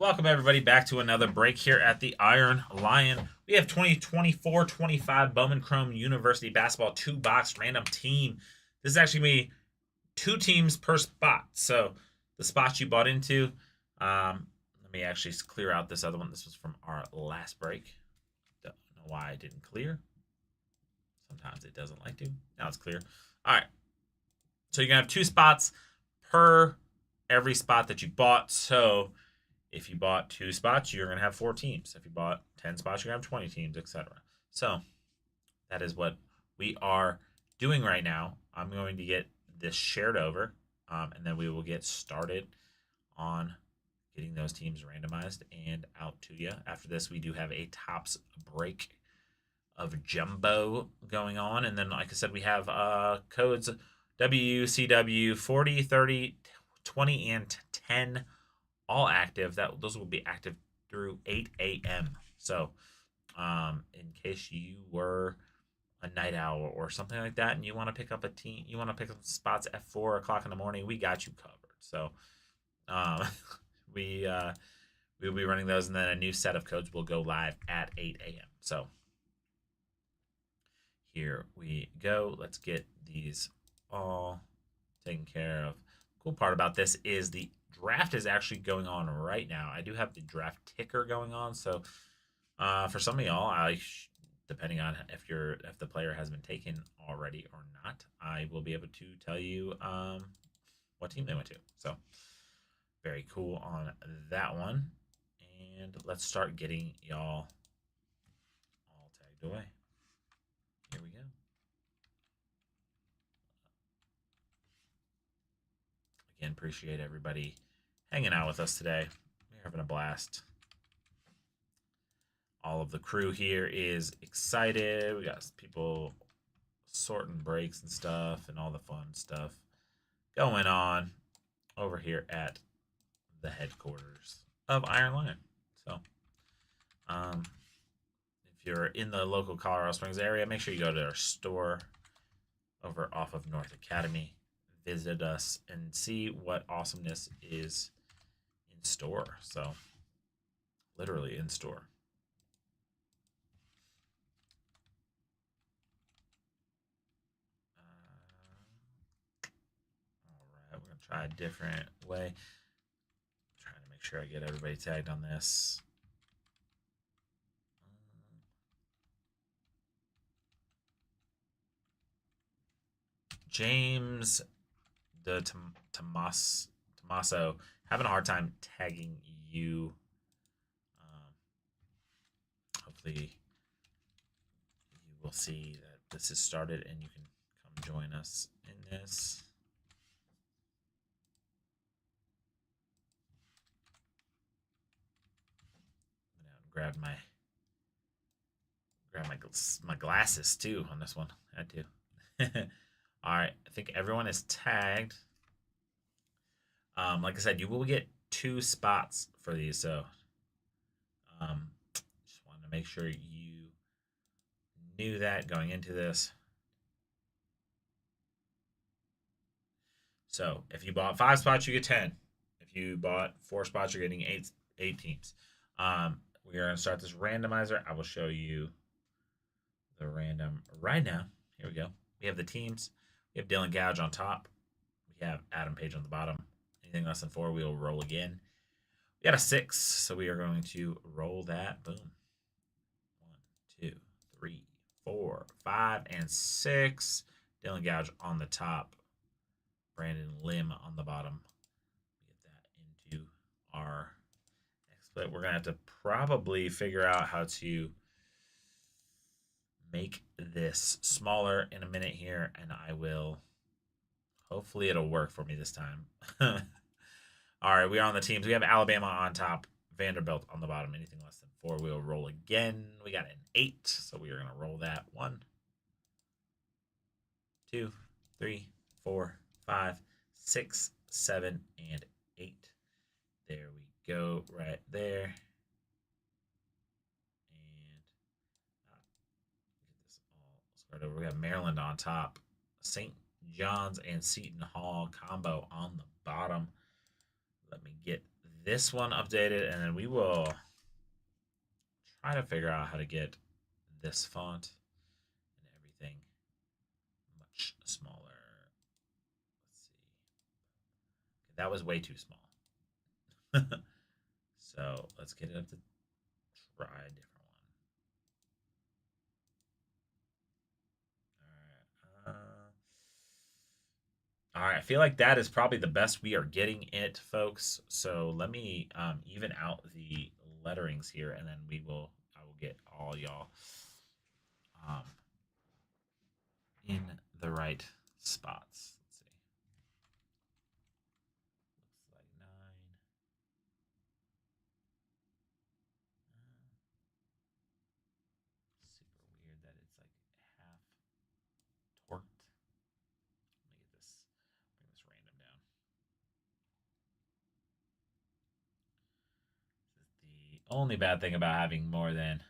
Welcome, everybody, back to another break here at the Iron Lion. We have 2024-25 Bowman Chrome University Basketball 2-box random team. This is actually going to be two teams per spot. So the spots you bought into, let me actually clear out this other one. This was from our last break. Don't know why I didn't clear. Sometimes it doesn't like to. Now it's clear. All right. So you're going to have two spots per every spot that you bought. So if you bought two spots, you're going to have four teams. If you bought 10 spots, you're going to have 20 teams, etc. So that is what we are doing right now. I'm going to get this shared over, and then we will get started on getting those teams randomized and out to you. After this, we do have a tops break of jumbo going on. And then, like I said, we have codes WCW 40, 30, 20, and 10 all active. Those will be active through 8 a.m. So, in case you were a night owl or something like that, and you want to pick up a team, you want to pick up spots at 4 o'clock in the morning, we got you covered. So, um, we will be running those, and then a new set of codes will go live at 8 a.m. So, here we go. Let's get these all taken care of. Cool part about this is the draft is actually going on right now. I do have the draft ticker going on, so for some of y'all, depending on if the player has been taken already or not, I will be able to tell you what team they went to. So very cool on that one. And let's start getting y'all all tagged away. Here we go. Again, appreciate everybody hanging out with us today. We're having a blast. All of the crew here is excited. We got people sorting breaks and stuff and all the fun stuff going on over here at the headquarters of Iron Lion. So, if you're in the local Colorado Springs area, make sure you go to our store over off of North Academy. Visit us and see what awesomeness is in store. So, literally in store. All right, we're going to try a different way. I'm trying to make sure I get everybody tagged on this. James the Tommaso having a hard time tagging you. Hopefully you will see that this is started and you can come join us in this. I'm gonna grab my glasses too on this one. I had to. All right, I think everyone is tagged. Like I said, you will get two spots for these, so just wanted to make sure you knew that going into this. So if you bought 5 spots, you get 10. If you bought 4 spots, you're getting eight teams. We are going to start this randomizer. I will show you the random right now. Here we go. We have the teams. We have Dylan Gouge on top. We have Adam Page on the bottom. Anything less than 4, we will roll again. We got a 6, so we are going to roll that. Boom. 1, 2, 3, 4, 5, and 6. Dylan Gouge on the top. Brandon Lim on the bottom. Get that into our next split. We're going to have to probably figure out how to make this smaller in a minute here, and I will. Hopefully it'll work for me this time. All right, we are on the teams. We have Alabama on top, Vanderbilt on the bottom. Anything less than 4, we'll roll again. We got an 8, so we are going to roll that. 1, 2, 3, 4, 5, 6, 7, and 8. There we go, right there. And get this all started over. We have Maryland on top, St. John's and Seton Hall combo on the bottom. Let me get this one updated, and then we will try to figure out how to get this font and everything much smaller. Let's see. That was way too small. So let's get it up to try a different one. All right. I feel like that is probably the best we are getting it, folks. So let me even out the letterings here, and then I will get all y'all um, in the right spots. Let's see. Looks like 9. Super weird that it's like half torqued. Let me get this. Bring this random down. This is the only bad thing about having more than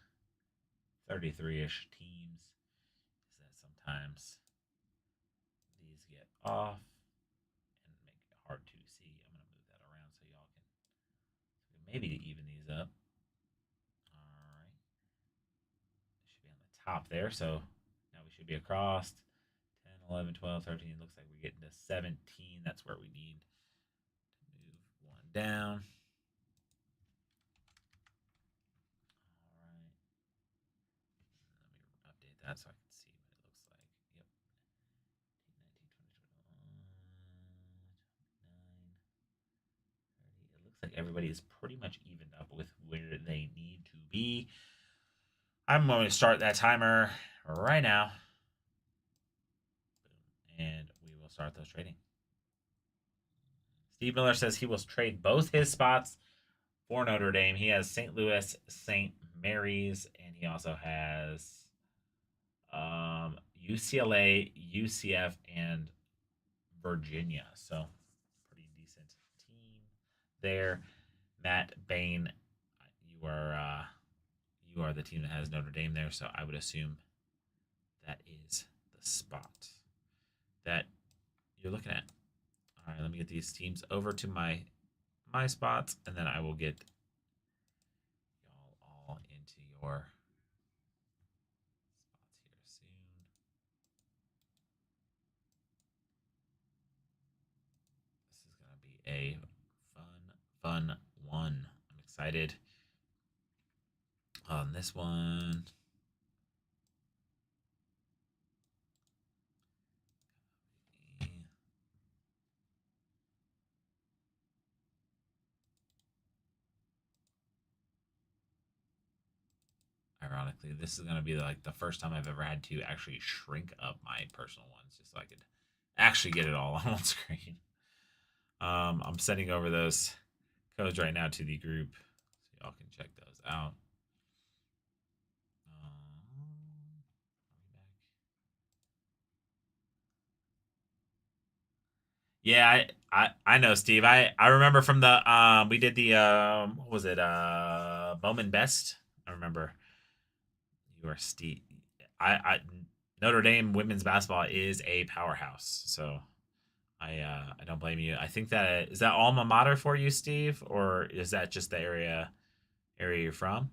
33-ish teams is that sometimes these get off and make it hard to see. I'm going to move that around so y'all can maybe even these up. All right. It should be on the top there. So now we should be across 10, 11, 12, 13. Looks like we're getting to 17. That's where we need to move one down. All right. Let me update that so I can see what it looks like. Yep. 19, 20, 21, 29, 30. It looks like everybody is pretty much evened up with where they need to be. I'm going to start that timer right now. And we will start those trading. Steve Miller says he will trade both his spots for Notre Dame. He has St. Louis, St. Mary's, and he also has UCLA, UCF, and Virginia. So pretty decent team there. Matt Bain, you are the team that has Notre Dame there, so I would assume that is the spot that you're looking at. All right, let me get these teams over to my spots, and then I will get y'all all into your spots here soon. This is gonna be a fun one. I'm excited on this one. Ironically, this is going to be like the first time I've ever had to actually shrink up my personal ones just so I could actually get it all on one screen. I'm sending over those codes right now to the group so y'all can check those out. Yeah, I know, Steve. I remember from the we did the what was it Bowman Best. I remember you are Steve. I Notre Dame women's basketball is a powerhouse, so I don't blame you. I think that is that alma mater for you, Steve, or is that just the area you're from?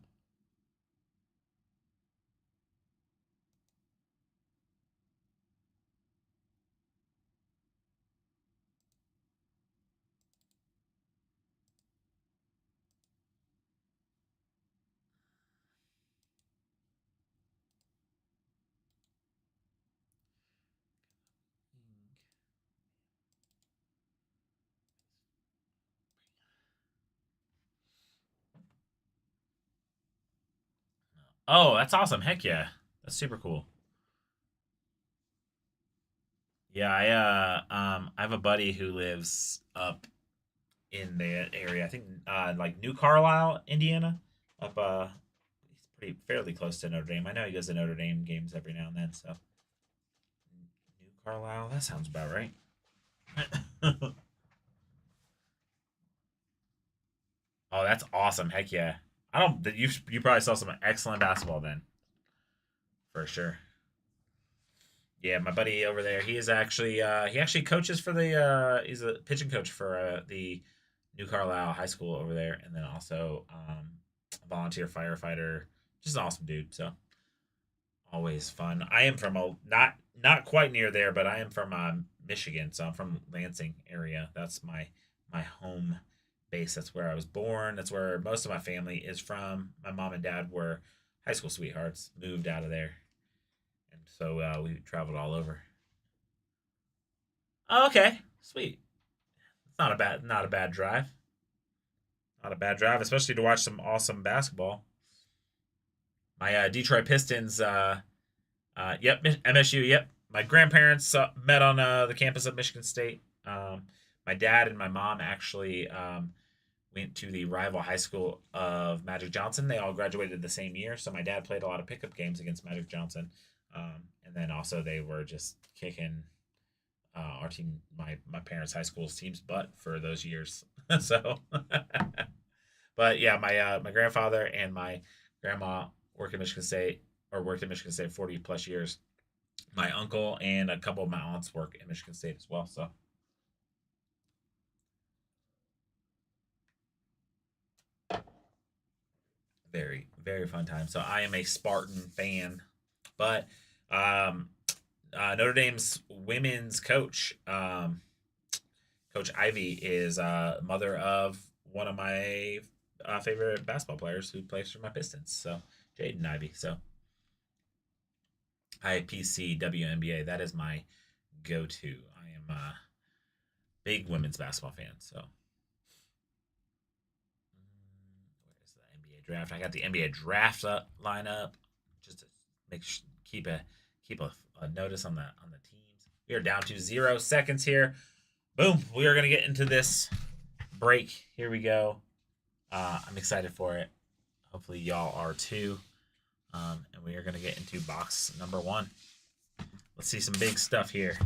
Oh, that's awesome! Heck yeah, that's super cool. Yeah, I have a buddy who lives up in the area. I think like New Carlisle, Indiana. Up he's pretty fairly close to Notre Dame. I know he goes to Notre Dame games every now and then. So New Carlisle, that sounds about right. Oh, that's awesome! Heck yeah. I don't. You probably saw some excellent basketball then, for sure. Yeah, my buddy over there, he is actually he actually coaches for the he's a pitching coach for the New Carlisle High School over there, and then also a volunteer firefighter. Just an awesome dude. So always fun. I am from a not quite near there, but I am from Michigan, so I'm from Lansing area. That's my home base. That's where I was born. That's where most of my family is from. My mom and dad were high school sweethearts, moved out of there, and so we traveled all over. Oh, okay, sweet. It's not a bad drive. Not a bad drive, especially to watch some awesome basketball. My Detroit Pistons. Yep, MSU. Yep, my grandparents met on the campus of Michigan State. My dad and my mom actually went to the rival high school of Magic Johnson. They all graduated the same year, so my dad played a lot of pickup games against Magic Johnson, and then also they were just kicking our team, my parents' high school's team's butt for those years. So, but yeah, my grandfather and my grandma work at Michigan State or worked at Michigan State 40 plus years. My uncle and a couple of my aunts work at Michigan State as well. So very very fun time. So I am a Spartan fan, but um, Notre Dame's women's coach, Coach Ivy, is mother of one of my favorite basketball players who plays for my Pistons. So Jaden Ivy. So IPC WNBA. That is my go-to. I am a big women's basketball fan. So where's the NBA draft? I got the NBA draft lineup just to keep a notice on the teams. We are down to 0 seconds here. Boom. We are gonna get into this break. Here we go. I'm excited for it. Hopefully y'all are too. And we are gonna get into box number 1. Let's see some big stuff here.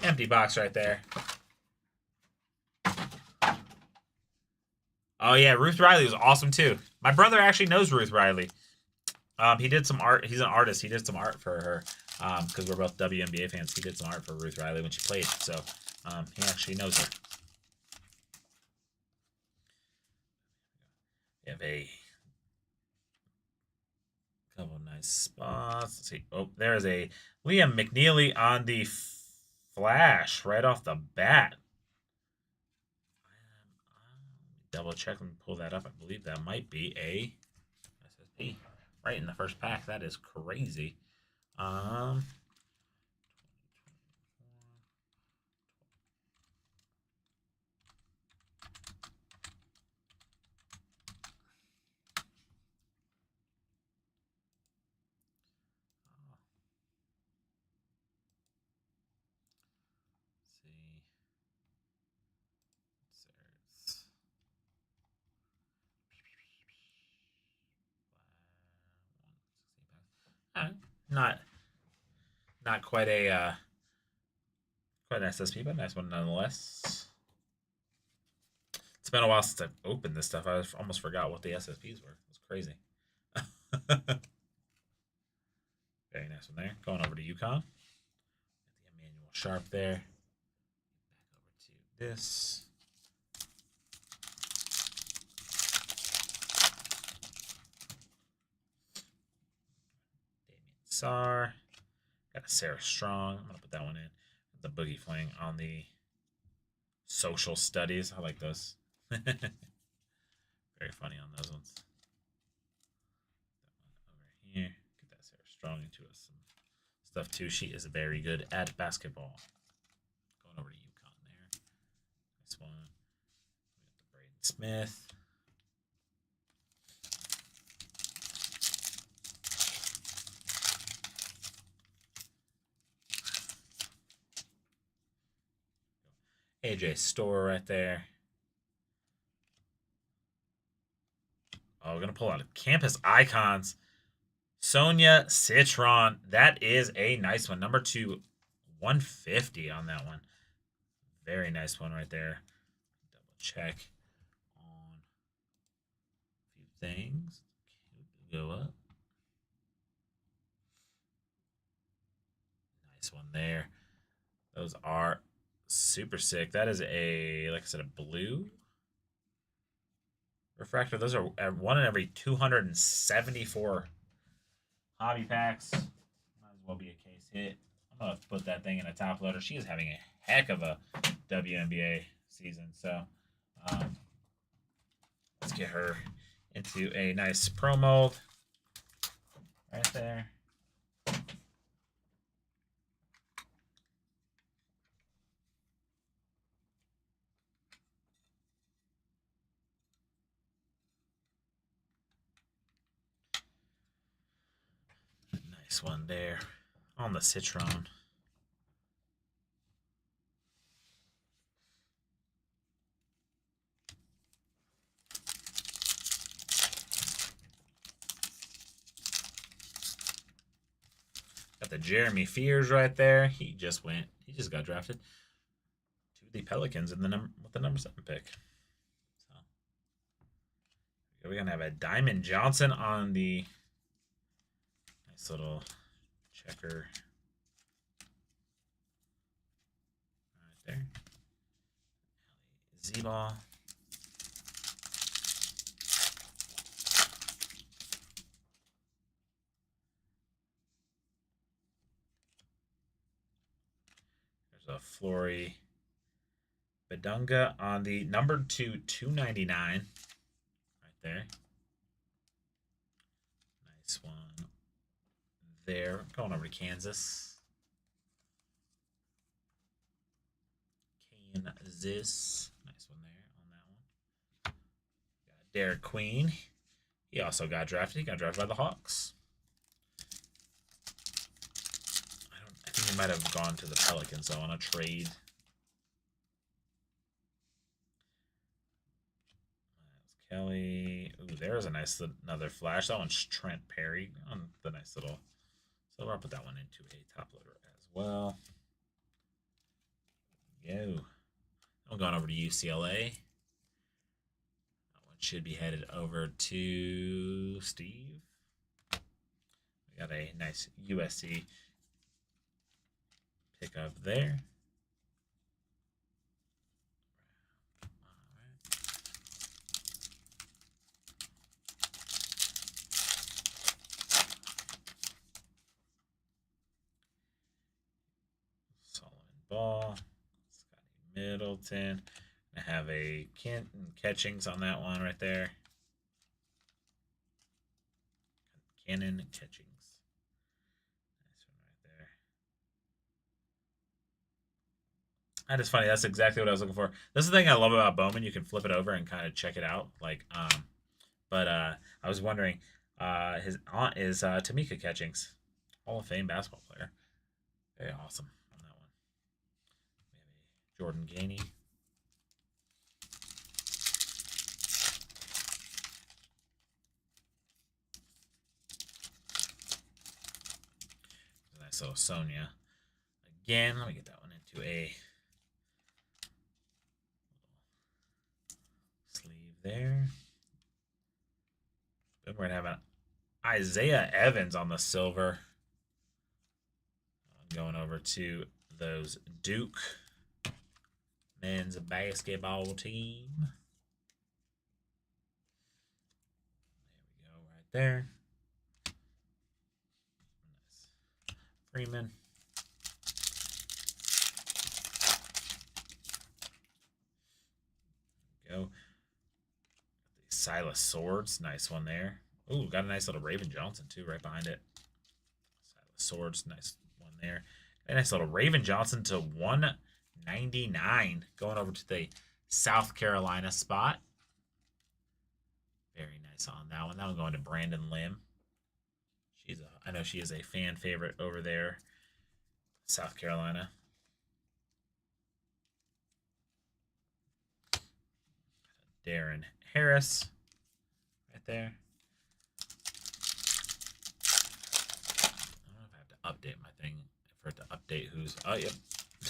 Empty box right there. Oh yeah, Ruth Riley was awesome too. My brother actually knows Ruth Riley. He did some art. He's an artist. He did some art for her because we're both WNBA fans. He did some art for Ruth Riley when she played, so he actually knows her. We have a couple nice spots. Let's see. Oh, there's a Liam McNeely on the flash right off the bat. Double check and pull that up. I believe that might be a SSP right in the first pack. That is crazy. Not not quite a quite an SSP, but a nice one nonetheless. It's been a while since I've opened this stuff. I almost forgot what the SSPs were. It's crazy. Very nice one there. Going over to UConn. The Emmanuel Sharp there. Back over to this. Sar. Got a Sarah Strong. I'm going to put that one in. The Boogie Fling on the social studies. I like those. Very funny on those ones. That one over here. Get that Sarah Strong into some stuff too. She is very good at basketball. Going over to UConn there. This one. We got the Braden Smith. AJ Store right there. Oh, we're going to pull out Campus Icons. Sonia Citron. That is a nice one. Number 2, 150 on that one. Very nice one right there. Double check on a few things. Go up. Nice one there. Those are super sick. That is a, like I said, a blue refractor. Those are one in every 274 hobby packs. Might as well be a case hit. I'm going to put that thing in a top loader. She is having a heck of a WNBA season. So let's get her into a nice pro mold right there. Nice one there on the Citron. Got the Jeremy Fears right there. He just got drafted to the Pelicans in with the number 7 pick. So we're gonna have a Diamond Johnson on the nice little checker right there. Z-ball. There's a Flory Bedunga on the number 2/299 right there. Nice one there. Going over to Kansas. Kansas. Nice one there on that one. Got Derek Queen. He also got drafted. He got drafted by the Hawks. I think he might have gone to the Pelicans though on a trade. Kelly. Ooh, there's a nice another flash. That one's Trent Perry on the nice little. So I'll put that one into a top loader as well. Go. I'm going over to UCLA. That one should be headed over to Steve. We got a nice USC pickup there. Ball, Scotty Middleton. I have a Canton Catchings on that one right there. Cannon Catchings. Nice one right there. That is funny. That's exactly what I was looking for. This is the thing I love about Bowman. You can flip it over and kind of check it out. But I was wondering, his aunt is Tamika Catchings, Hall of Fame basketball player. Very awesome. Jordan Gainey. Nice little Sonia. Again, let me get that one into a sleeve there. Then we're going to have an Isaiah Evans on the silver. I'm going over to those Duke men's basketball team. There we go, right there. Nice. Freeman. There we go. The Silas Swords, nice one there. Ooh, got a nice little Raven Johnson too, right behind it. Silas Swords, nice one there. A nice little Raven Johnson to 199, going over to the South Carolina spot. Very nice on that one. That one going to Brandon Lim. I know she is a fan favorite over there, South Carolina. Darren Harris, right there. I don't know if I have to update my thing for it to update who's. Oh, yep.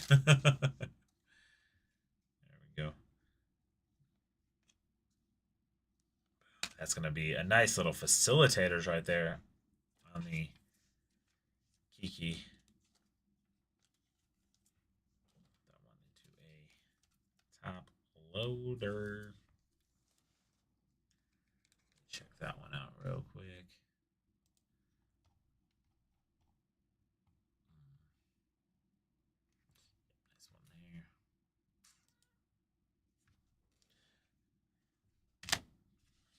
There we go. That's going to be a nice little facilitators right there on the Kiki. That one into a top loader. Check that one out real quick. Nice one there.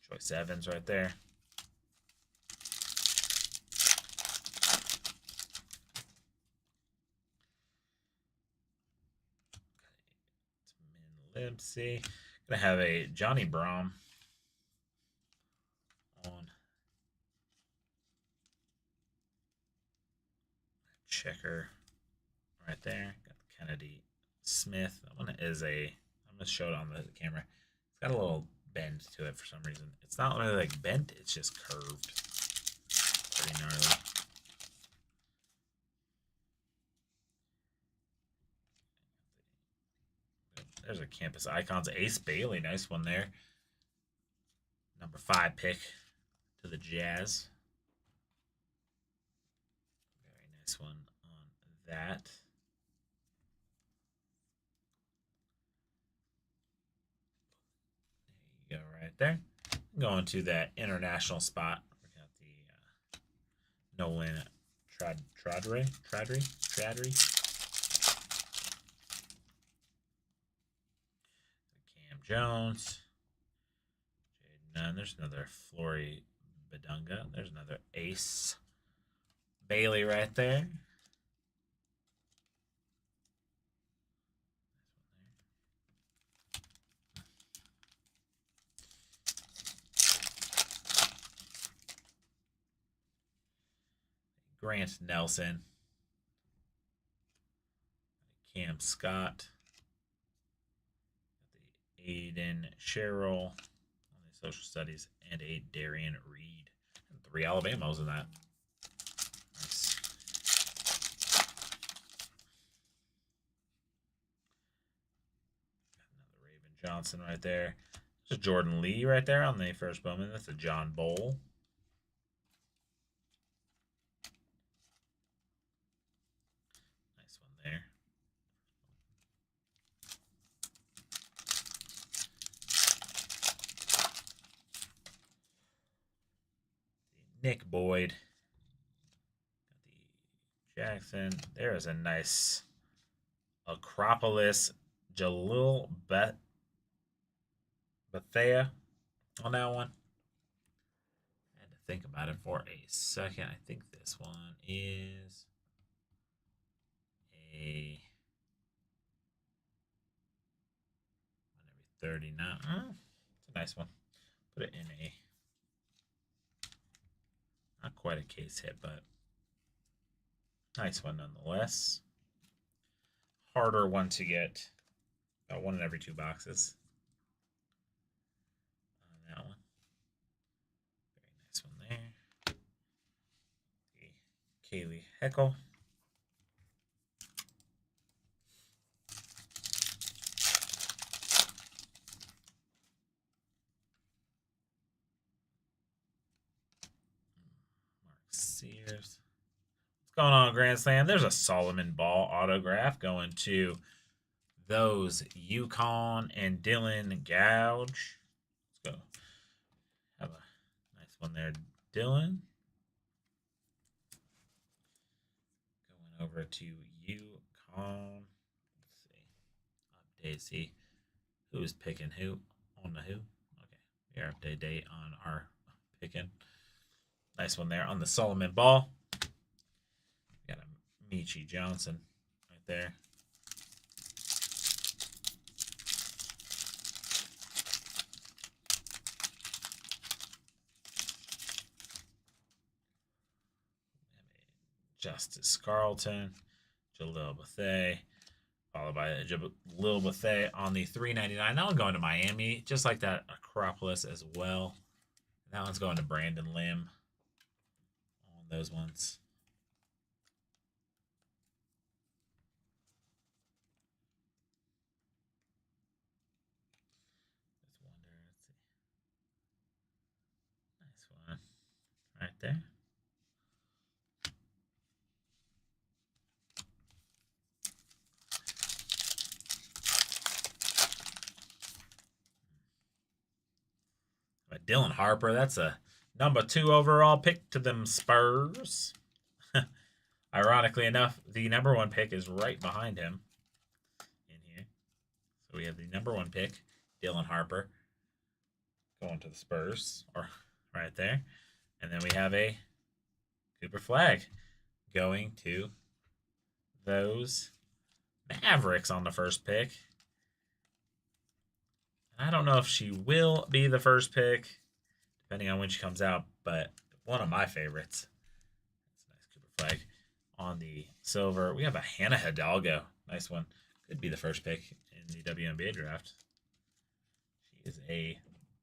Choice Evans right there. Lipsy. Gonna have a Johnny Brom on checker right there. Got Kennedy Smith. That one is a. I'm gonna show it on the camera. It's got a little bend to it for some reason. It's not really like bent. It's just curved. Pretty gnarly. There's a Campus Icons Ace Bailey. Nice one there. Number 5 pick to the Jazz. Very nice one on that. There you go, right there. Going to that international spot. We got the Nolan Tradry. Cam Jones. None. There's another Flory Bedunga. There's another Ace Bailey right there. Grant Nelson. Cam Scott. The Aiden Sherrill on the social studies, and a Darian Reed. And 3 Alabamas in that. Nice. Another Raven Johnson right there. There's a Jordan Lee right there on the first Bowman. That's a John Bowl. Nice one there. Nick Boyd. Got the Jackson. There is a nice Acropolis Jalil Bethea on that one. I had to think about it for a second. I think this one is a 39. It's a nice one. Put it in a not quite a case hit, but nice one nonetheless. Harder one to get. About 1 in every 2 boxes. On that one. Very nice one there. The Kaylee Heckle. Mark Sears. What's going on, Grand Slam? There's a Solomon Ball autograph going to those Yukon and Dylan Gouge. Let's go. Have a nice one there, Dylan. Going over to Yukon. Let's see. Update. See who's picking who on the who. Okay. We are update date on our picking. Nice one there on the Solomon Ball. We got a Michi Johnson right there. Justice Carlton, Jalil Bethea, followed by Jalil Bethea on the $3.99. That one going to Miami, just like that Acropolis as well. And that one's going to Brandon Lim on those ones. there. But Dylan Harper, that's a number 2 overall pick to them Spurs. Ironically enough, the number 1 pick is right behind him in here. So we have the number 1 pick, Dylan Harper, going to the Spurs, or right there. And then we have a Cooper Flag going to those Mavericks on the first pick. I don't know if she will be the first pick, depending on when she comes out, but one of my favorites. That's a nice Cooper Flag. On the silver, we have a Hannah Hidalgo. Nice one. Could be the first pick in the WNBA draft. She is a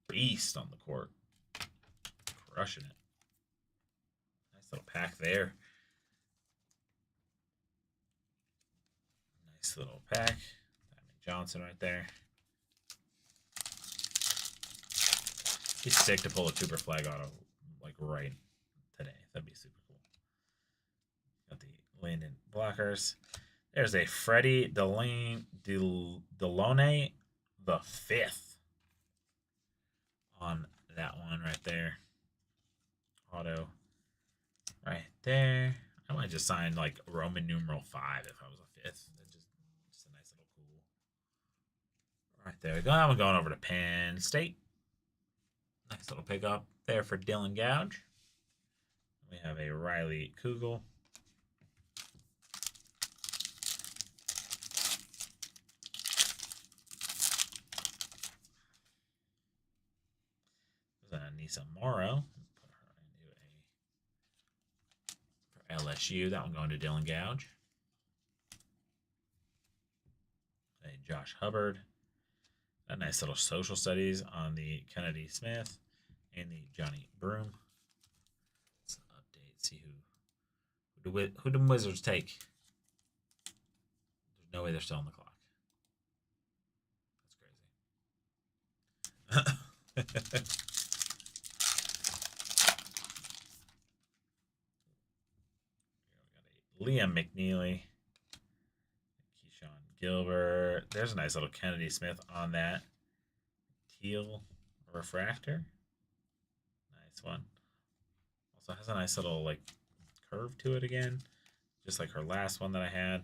beast on the court. Crushing it. Nice little pack there. Nice little pack. Diamond Johnson right there. Be sick to pull a Cooper Flag auto like right today. That'd be super cool. Got the Landon blockers. There's a Freddie Delone the 5th on that one right there. Auto right there. I might just sign like Roman numeral 5 if I was a 5th. Just a nice little cool. Right there. That one going over to Penn State. Nice little pickup there for Dylan Gouge. We have a Riley Kugel. There's a Nisa Morrow. Put her into for LSU. That one going to Dylan Gouge. A Josh Hubbard. A nice little social studies on the Kennedy Smith and the Johnny Broom. Let's update, see who the Wizards take. There's no way they're still on the clock. That's crazy. We got a Liam McNeely. Gilbert. There's a nice little Kennedy Smith on that. Teal refractor. Nice one. Also has a nice little like curve to it again. Just like her last one that I had.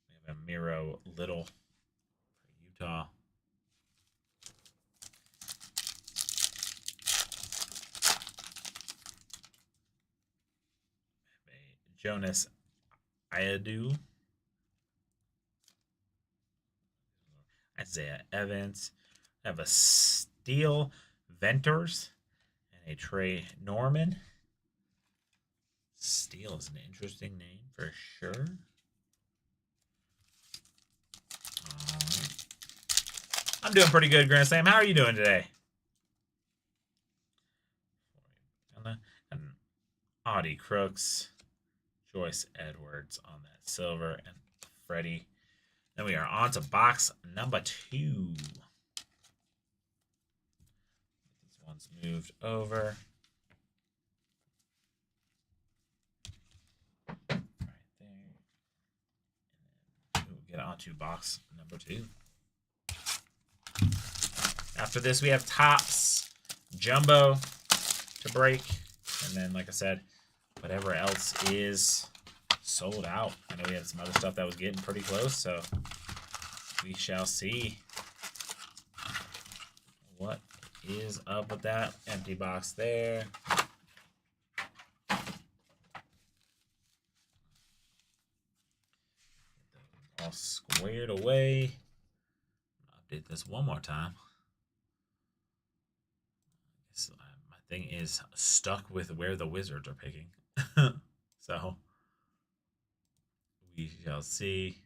We have a Miro Little for Utah. We have a Jonas Ayadu. Isaiah Evans. I have a Steel Venters and a Trey Norman. Steel is an interesting name for sure. I'm doing pretty good, Grand Slam. How are you doing today? And Audie Crooks, Joyce Edwards on that silver, and Freddie. Then we are on to box number 2. This one's moved over. Right there. And then we'll get on to box number 2. After this, we have Topps Jumbo to break. And then, like I said, whatever else is sold out. I know we had some other stuff that was getting pretty close, so we shall see what is up with that empty box there. All squared away. I'll update this one more time. My thing is stuck with where the Wizards are picking. So we shall see.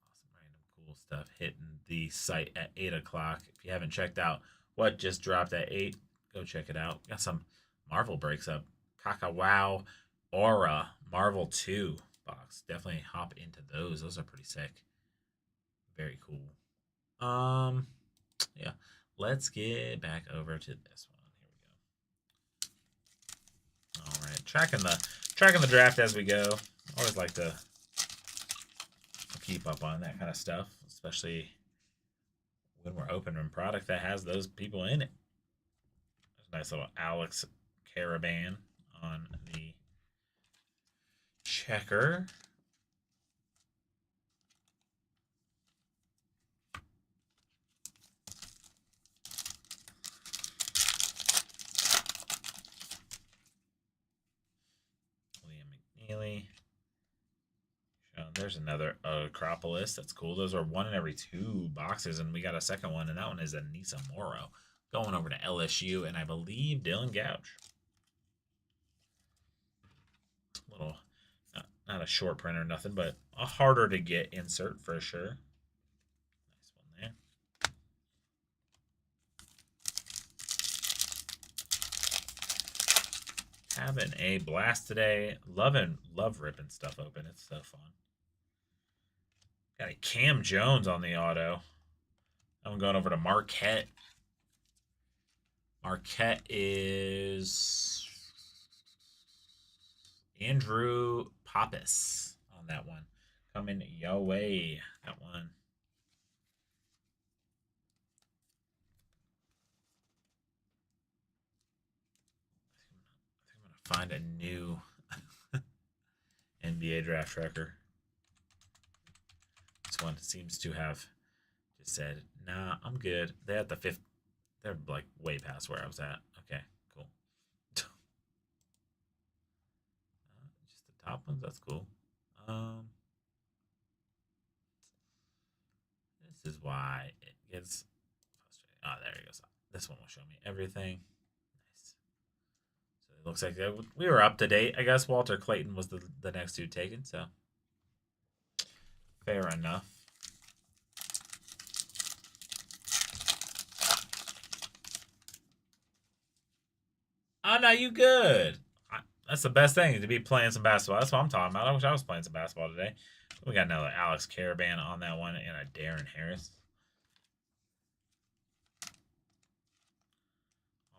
Awesome, random cool stuff hitting the site at 8 o'clock. If you haven't checked out what just dropped at 8, go check it out. Got some Marvel breaks up. Kakawau Aura Marvel 2 box. Definitely hop into those. Those are pretty sick. Very cool. Yeah. let's get back over to this one. Here we go. All right, tracking the draft as we go. Always like to keep up on that kind of stuff, especially when we're opening a product that has those people in it. There's a nice little Alex Caravan on the checker. Liam McNeely. There's another Acropolis. That's cool. Those are 1 in every 2 boxes, and we got a second one, and that one is a Nisa Moro going over to LSU, and I believe Dylan Gouch. Little, not a short print or nothing, but a harder to get insert for sure. Nice one there. Having a blast today. Love ripping stuff open. It's so fun. Got a Cam Jones on the auto. I'm going over to Marquette. Marquette is Andrew Pappas on that one. Coming your way. That one. I think I'm going to find a new NBA draft tracker. This one seems to have just said, nah, I'm good. They had the 5th. They're like way past where I was at. Okay, cool. Just the top ones. That's cool. This is why it gets frustrating. Oh, there it goes. This one will show me everything. Nice. So it looks like we were up to date. I guess Walter Clayton was the next dude taken. So fair enough. Oh, no, you good. That's the best thing, to be playing some basketball. That's what I'm talking about. I wish I was playing some basketball today. We got another Alex Caravan on that one and a Darren Harris.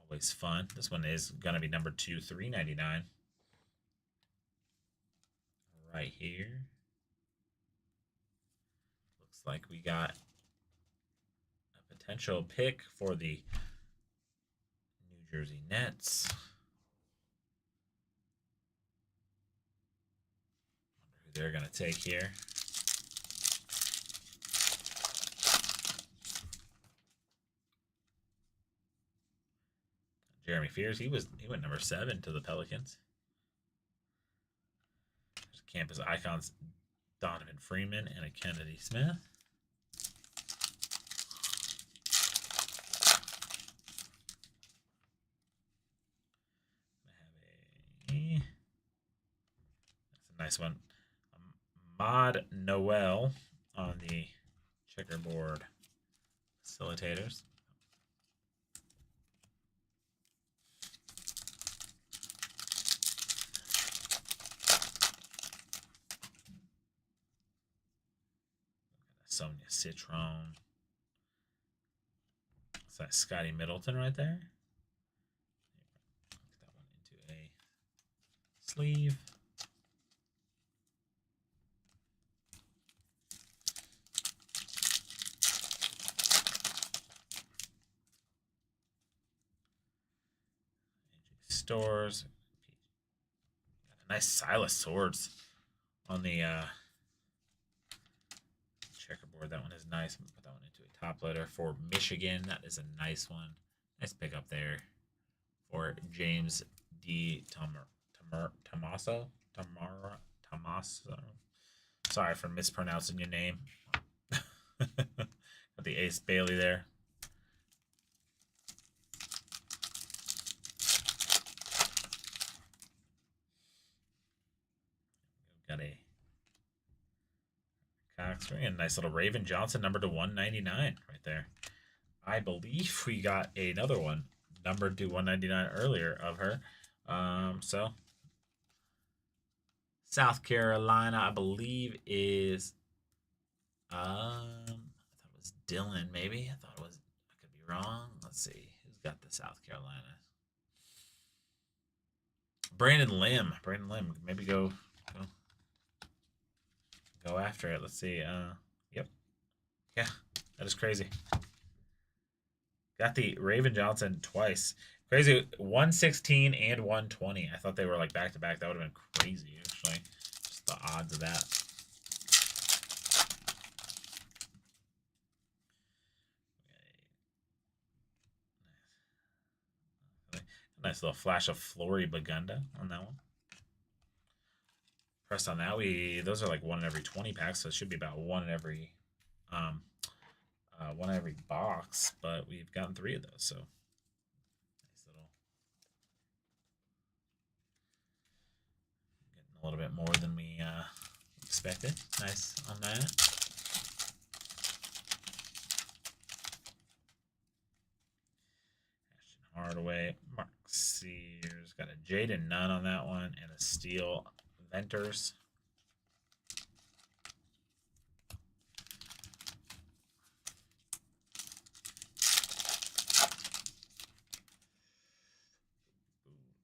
Always fun. This one is going to be number 2, $3.99. Right here. Looks like we got a potential pick for the New Jersey Nets. Wonder who they're going to take here. Jeremy Fears, he went number 7 to the Pelicans. There's campus icons, Donovan Freeman and a Kennedy Smith. That's a nice one. Mod Noel on the checkerboard facilitators. Sonia Citron. Is that Scotty Middleton right there? Put that one into a sleeve. Stores. Got a nice Silas Swords on the checkerboard. That one is nice. I'm gonna put that one into a top loader for Michigan. That is a nice one. Nice pick up there for James D. Tomaso. Sorry for mispronouncing your name. Got the Ace Bailey there. Got a Cox ring and a nice little Raven Johnson number to 199 right there. I believe we got another one numbered to 199 earlier of her. So South Carolina, I believe, is I thought it was Dylan, maybe. I could be wrong. Let's see. Who's got the South Carolina? Brandon Lim. Brandon Lim. Maybe go after it. Let's see. Yep. Yeah, that is crazy. Got the Raven Johnson twice. Crazy. 116 and 120. I thought they were like back to back. That would have been crazy, actually. Just the odds of that. Okay. Nice little flash of Flory Bagunda on that one. Pressed on that. Those are like 1 in every 20 packs, so it should be about 1 in every one in every box, but we've gotten 3 of those, so nice little, getting a little bit more than we expected. Nice on that. Ashton Hardaway, Mark Sears, got a Jaden Nunn on that one, and a Steel Venters.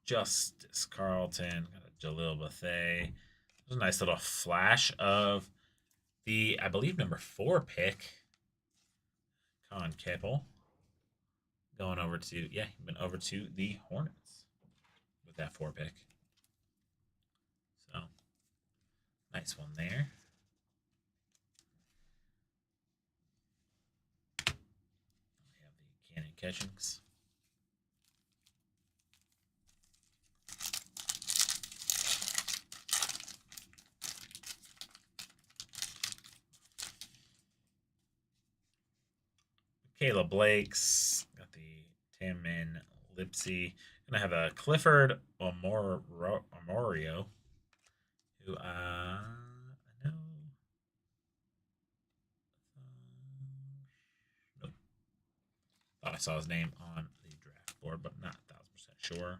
Justice Carlton, got a Jalil Bethea. There's a nice little flash of the, I believe, number 4 pick, Con Keppel, going over to, yeah, he went over to the Hornets with that 4 pick. So, nice one there. We have the Cannon Catchings. Kayla Blake's got the Tamin Lipsy. Gonna have a Clifford Amorio, who I know. Nope. Thought I saw his name on the draft board, but not 1000% sure.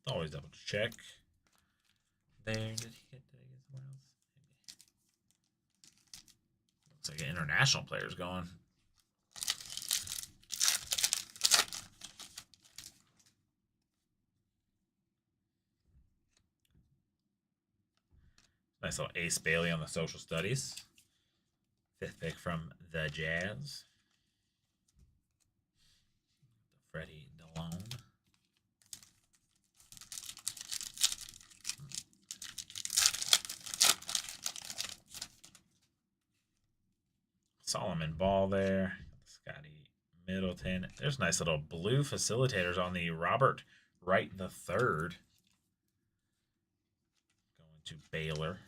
Always double check. There, did I get somewhere else? Maybe. Looks like an international player's going. Nice little Ace Bailey on the social studies. 5th pick from the Jazz. Freddie DeLone. Solomon Ball there. Scotty Middleton. There's nice little blue facilitators on the Robert Wright III. Going to Baylor.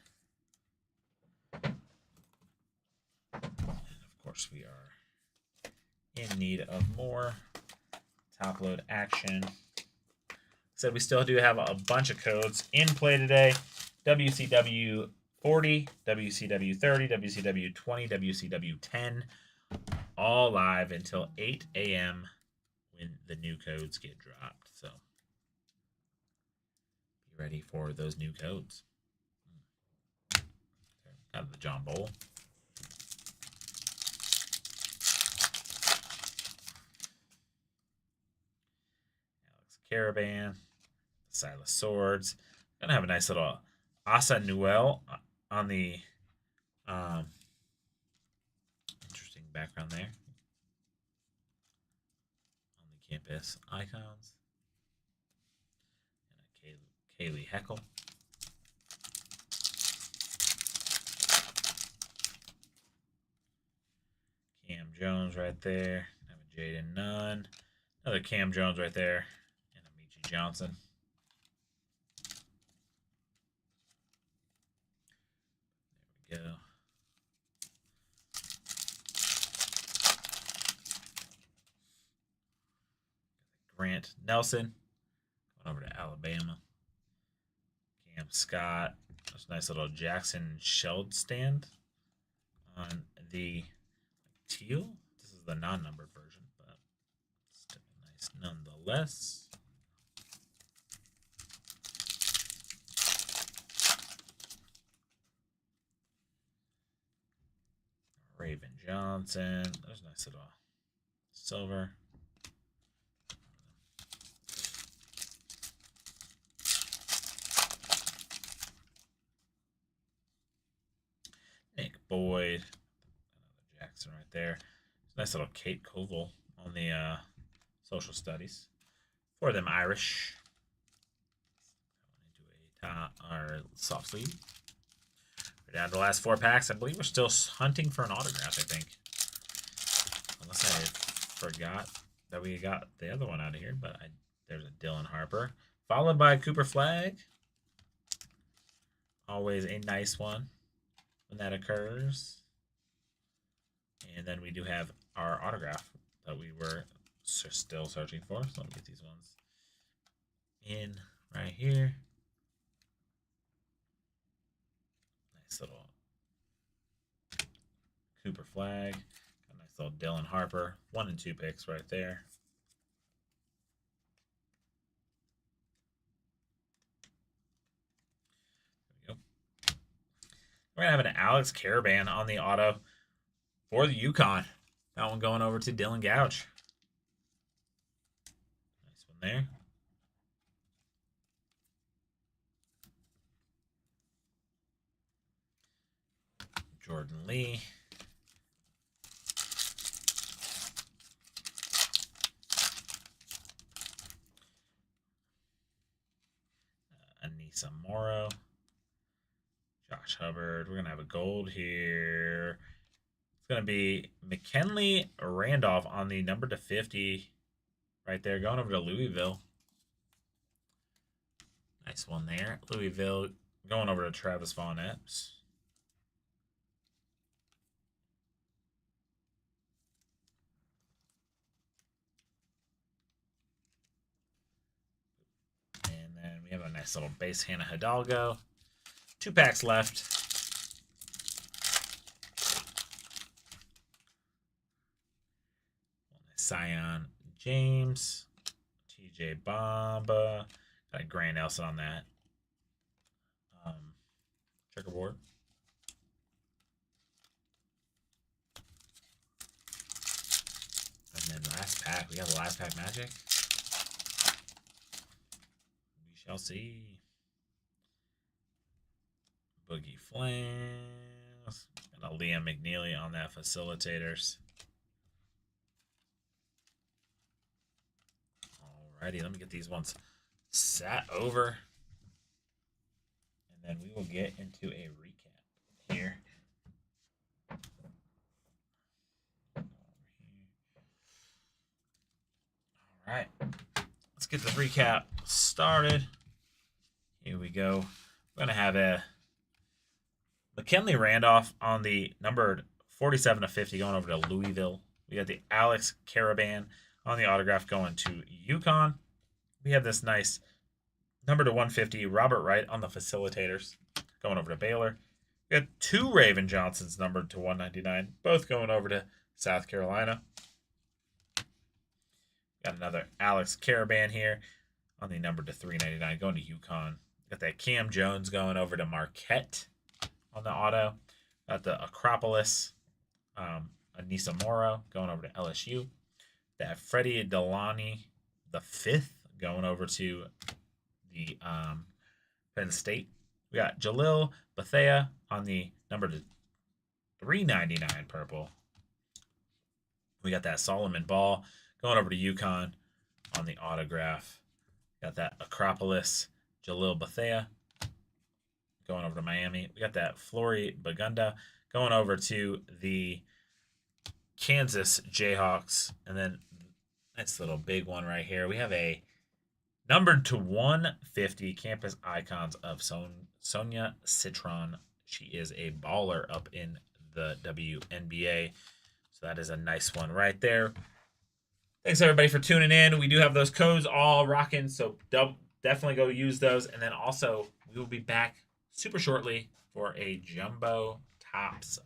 And of course, we are in need of more top load action. Said we still do have a bunch of codes in play today. WCW 40, WCW 30, WCW 20, WCW 10. All live until 8 a.m. when the new codes get dropped. So be ready for those new codes. Out of the John Bowl. Alex Caravan. Silas Swords. Gonna have a nice little Asa Newell on the interesting background there. On the campus icons. And a Kaylee Heckle. Cam Jones right there. Have a Jaden Nunn. Another Cam Jones right there. And a Michi Johnson. There we go. Grant Nelson. Going over to Alabama. Cam Scott. That's a nice little Jackson Sheld stand on the teal. This is the non-numbered version, but still nice nonetheless. Raven Johnson. There's a nice little silver. Boyd. Another Jackson right there. Nice little Kate Koval on the social studies. For them Irish. Into a top or soft sleeve. We're down to the last 4 packs. I believe we're still hunting for an autograph, I think. Unless I forgot that we got the other one out of here, but there's a Dylan Harper. Followed by Cooper Flag. Always a nice one when that occurs. And then we do have our autograph that we were still searching for. So let me get these ones in right here. Nice little Cooper Flag. A nice little Dylan Harper. 1 and 2 picks right there. There we go. We're going to have an Alex Caravan on the auto for the Yukon. That one going over to Dylan Gouch. Nice one there. Jordan Lee. Anissa Morrow. Josh Hubbard. We're going to have a gold here. It's going to be McKinley Randolph on the number to 50 right there, going over to Louisville. Nice one there. Louisville going over to Travis Von Epps. And then we have a nice little base Hannah Hidalgo. 2 packs left. Sion James, TJ Bamba, got a Grant Nelson on that. Checkerboard. And then last pack, we got the last pack Magic. We shall see. Boogie Flames, and a Liam McNeely on that Facilitators. Alrighty, let me get these ones sat over. And then we will get into a recap here. Alright, let's get the recap started. Here we go. We're going to have a McKinley Randolph on the numbered 47 to 50 going over to Louisville. We got the Alex Caravan on the autograph going to Yukon. We have this nice number to 150 Robert Wright on the Facilitators going over to Baylor. We got 2 Raven Johnsons numbered to 199, both going over to South Carolina. Got another Alex Caravan here on the number to 399 going to Yukon. Got that Cam Jones going over to Marquette on the auto. Got the Acropolis, Anissa Morrow going over to LSU. That Freddie Delani the 5th going over to the Penn State. We got Jalil Bethea on the number to 399 purple. We got that Solomon Ball going over to Yukon on the autograph. Got that Acropolis Jalil Bethea going over to Miami. We got that Flory Bagunda going over to the Kansas Jayhawks. And then nice little big one right here. We have a numbered to 150 Campus Icons of Sonia Citron. She is a baller up in the WNBA. So that is a nice one right there. Thanks, everybody, for tuning in. We do have those codes all rocking, so definitely go use those. And then also, we will be back super shortly for a Jumbo Tops